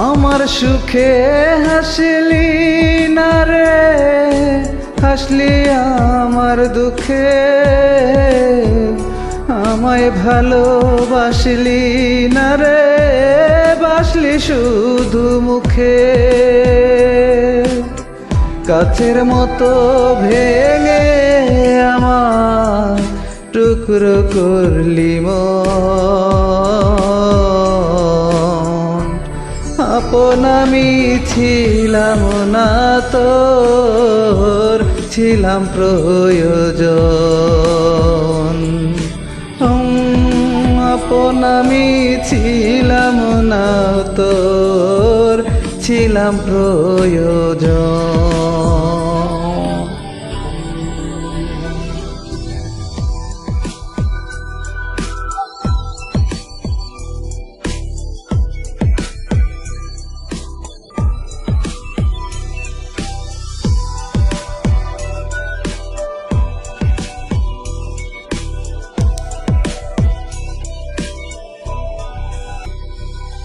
আমার সুখে হাসলি না রে, হাসলি আমার দুঃখে। আমায় ভালোবাসলি না রে, বাসলি শুধু মুখে। কাছের মতো ভেঙে আমার টুকরো করলি মন। আপন আমি ছিলাম না তোর, ছিলাম প্রয়োজন। আপন আমি ছিলাম না তোর, ছিলাম প্রয়োজন।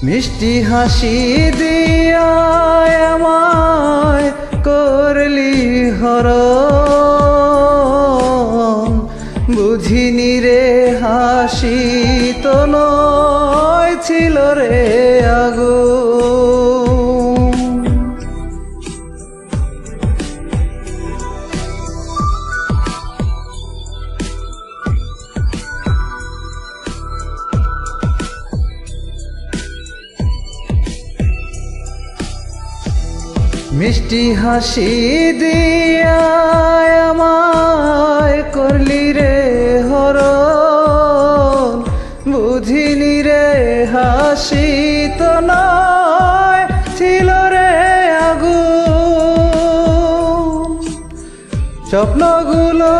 মিষ্টি হাসি দিয়া আমায় করলি হরণ। বুঝিনি রে হাসি তো নয়, ছিল রে আগুন। মিষ্টি হাসি দিয়া আমায় করলি রে হরণ। বুঝিনি রে হাসি তো নয়, ছিল রে আগুন। স্বপ্নগুলো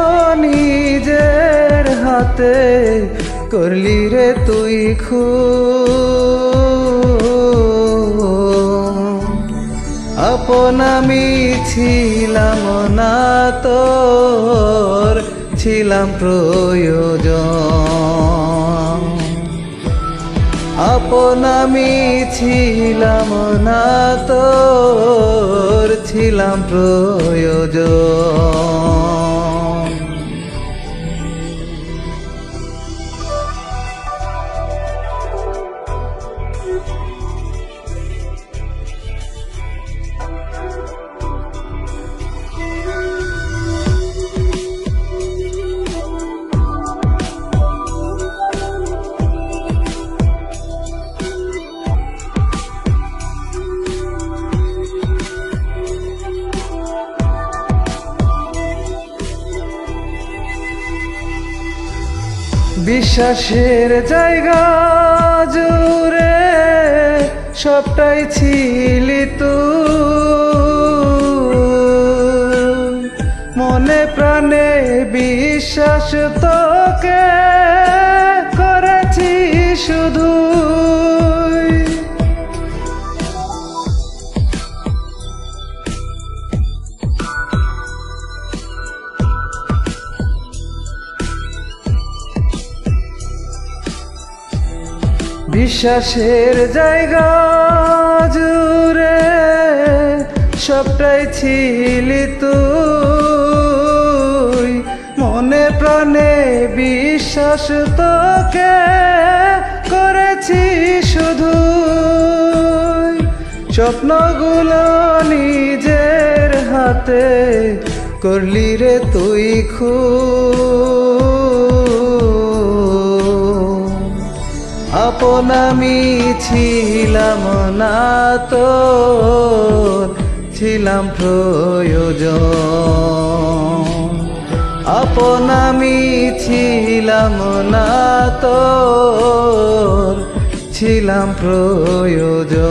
নিজের হাতে করলি রে তুই খুন। আপন আমি ছিলাম না তোর, ছিলাম প্রয়োজন। আপন আমি ছিলাম না তোর, ছিলাম প্রয়োজন। বিশ্বাসের জায়গা জুড়ে সবটাই ছিলি তুই। মনে প্রাণে বিশ্বাস তোকে করেছি শুধু। বিশ্বাসের জায়গা জুড়ে সবটাই ছিলি তুই। মনে প্রাণে বিশ্বাস তোকে করেছি শুধু। স্বপ্নগুলো নিজের হাতে করলি রে তুই খুন। আপন আমি ছিলাম না তোর, ছিলাম প্রয়োজন। আপন আমি ছিলাম না তোর, ছিলাম প্রয়োজন।